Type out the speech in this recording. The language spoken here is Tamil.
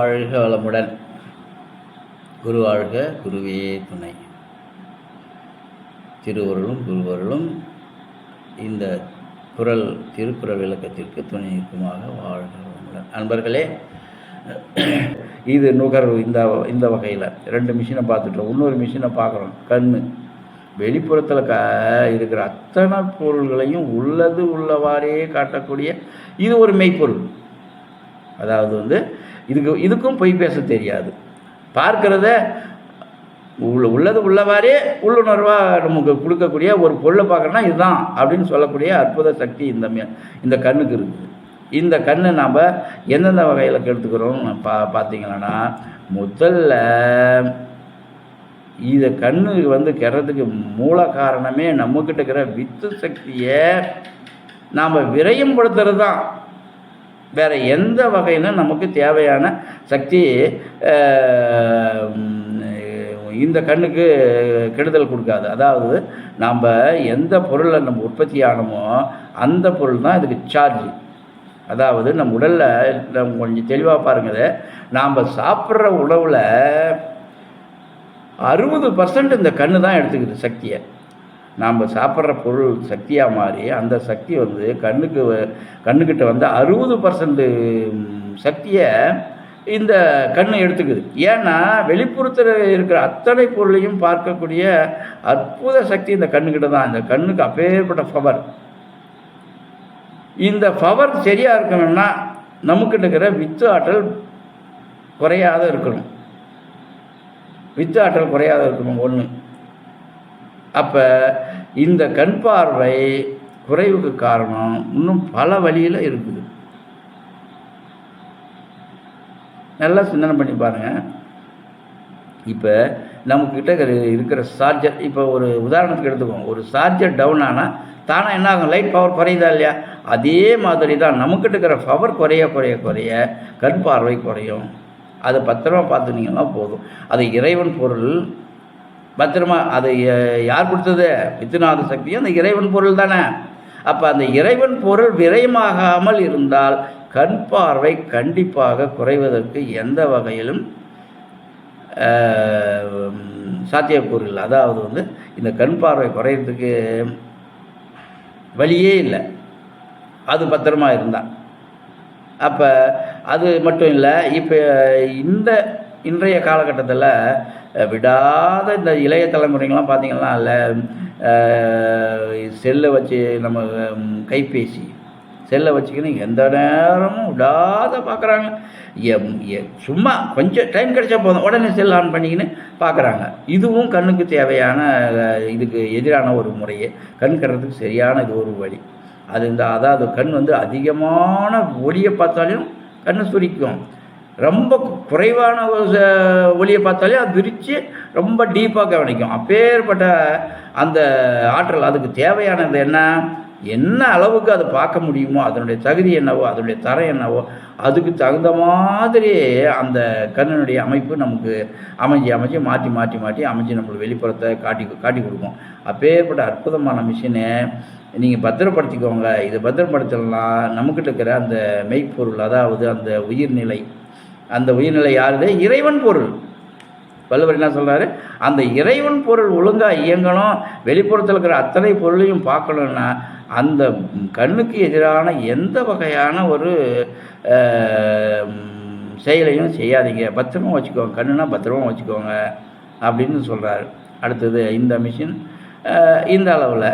வாழ்க வளமுடன். குரு வாழ்க, குருவே துணை. திருவருளும் குருவருளும் இந்த திருக்குறள் விளக்கத்திற்கு துணை இருக்குமாக வாழ்க வளமுடன். நண்பர்களே, இது நுகர்வு. இந்த வகையில் 2 மிஷினை பார்த்துட்டோம். இன்னொரு மிஷினை பார்க்குறோம். கண் வெளிப்புறத்தில் இருக்கிற அத்தனை பொருள்களையும் உள்ளவாறே காட்டக்கூடிய இது ஒரு மெய்ப்பொருள். அதாவது இதுக்கும் பொய் பேச தெரியாது. பார்க்கிறத உள்ளது உள்ளவாறே உள்ளுணர்வாக நமக்கு கொடுக்கக்கூடிய ஒரு பொருளை பார்க்குறோன்னா இதுதான் அப்படின்னு சொல்லக்கூடிய அற்புத சக்தி இந்த கண்ணுக்கு இருக்குது. இந்த கண்ணை நாம் எந்தெந்த வகையில் கெடுத்துக்கிறோம் பார்த்தீங்கன்னா, முதல்ல இதை கண்ணு கெடுறதுக்கு மூல காரணமே நம்மக்கிட்ட இருக்கிற வித்து சக்தியை நாம் விரயம் படுத்துறது தான். வேறு எந்த வகையிலும் நமக்கு தேவையான சக்தி இந்த கண்ணுக்கு கெடுதல் கொடுக்காது. அதாவது நாம் எந்த பொருளை நம்ம உற்பத்தி ஆனமோ அந்த பொருள் தான் இதுக்கு சார்ஜ். அதாவது நம்ம உடலில் நம்ம கொஞ்சம் தெளிவாக பாருங்கள், நாம் சாப்பிட்ற உணவில் 60% இந்த கண்ணு தான் எடுத்துக்குது சக்தியை. நாம் சாப்பிட்ற பொருள் சக்தியாக மாறி அந்த சக்தி கண்ணுக்கிட்ட 60% சக்தியை இந்த கண்ணு எடுத்துக்குது. ஏன்னா வெளிப்புறத்தில் இருக்கிற அத்தனை பொருளையும் பார்க்கக்கூடிய அற்புத சக்தி இந்த கண்ணுக்கிட்ட தான். இந்த கண்ணுக்கு அப்பேற்பட்ட பவர். இந்த பவர் சரியாக இருக்கணும்னா நமக்கிட்ட இருக்கிற வித்து ஆற்றல் குறையாத இருக்கணும். வித்து ஆற்றல் குறையாத இருக்கணும் ஒன்று. அப்போ இந்த கண் பார்வை குறைவுக்கு காரணம் இன்னும் பல வழியில் இருக்குது. நல்லா சிந்தனை பண்ணி பாருங்கள். இப்போ நம்மக்கிட்ட இருக்கிற சார்ஜர், இப்போ ஒரு உதாரணத்துக்கு எடுத்துக்கோங்க. ஒரு சார்ஜர் டவுன் ஆனால் தானாக என்ன ஆகும்? லைட் பவர் குறையுதா இல்லையா? அதே மாதிரி தான் நமக்கிட்ட இருக்கிற பவர் குறைய கண் பார்வை குறையும். அதை பத்திரமா பார்த்துனீங்கன்னா போதும். அது இறைவன் பொருள். பத்திரமா அது யார் கொடுத்தது? வித்துநாத சக்தியும் அந்த இறைவன் பொருள் தானே. அப்போ அந்த இறைவன் பொருள் விரயமாகாமல் இருந்தால் கண் பார்வை கண்டிப்பாக குறைவதற்கு எந்த வகையிலும் சாத்தியக்கூறு இல்லை. அதாவது இந்த கண் பார்வை குறையிறதுக்கு வழியே இல்லை, அது பத்திரமா இருந்தால். அப்போ அது மட்டும் இல்லை, இப்போ இன்றைய காலகட்டத்தில் விடாத இந்த இளைய தலைமுறைங்கள்லாம் பார்த்திங்கன்னா இல்லை, செல்லை வச்சு நம்ம கைபேசி செல்லை வச்சுக்கின்னு எந்த நேரமும் விடாத பார்க்குறாங்க. சும்மா கொஞ்சம் டைம் கிடைச்சா போதும் உடனே செல் ஆன் பண்ணிக்கின்னு பார்க்குறாங்க. இதுவும் கண்ணுக்கு தேவையான இதுக்கு எதிரான ஒரு முறையே. கண் கட்டுறதுக்கு சரியான இது ஒரு வழி. அதாவது கண் அதிகமான ஒளியை பார்த்தாலும் கண் சுரிக்கும். ரொம்ப குறைவான ஒளியை பார்த்தாலே அது விரித்து ரொம்ப டீப்பாக கவனிக்கும். அப்பேற்பட்ட அந்த ஆற்றல் அதுக்கு தேவையானது என்ன அளவுக்கு அதை பார்க்க முடியுமோ, அதனுடைய தகுதி என்னவோ, அதனுடைய தரம் என்னவோ, அதுக்கு தகுந்த மாதிரி அந்த கண்ணினுடைய அமைப்பு நமக்கு அமைஞ்சு மாற்றி அமைஞ்சு நம்மளுக்கு வெளிப்புறத்தை காட்டி கொடுக்கும். அப்பேற்பட்ட அற்புதமான மிஷினை நீங்கள் பத்திரப்படுத்திக்கோங்க. இதை பத்திரப்படுத்தலாம். நம்மக்கிட்ட இருக்கிற அந்த மெய்ப்பொருள், அதாவது அந்த உயிர்நிலை. அந்த உயிர்நிலை யாருது? இறைவன் பொருள். வள்ளுவர் என்ன சொல்கிறாரு? அந்த இறைவன் பொருள் ஒழுங்காக இயங்கணும். வெளிப்புறத்தில் இருக்கிற அத்தனை பொருளையும் பார்க்கணுன்னா அந்த கண்ணுக்கு எதிரான எந்த வகையான ஒரு செயலையும் செய்யாதீங்க. பத்திரமா வச்சுக்கோங்க. கண்ணுனா பத்திரமா வச்சுக்கோங்க அப்படின்னு சொல்கிறாரு. அடுத்தது இந்த மிஷின் இந்த அளவில்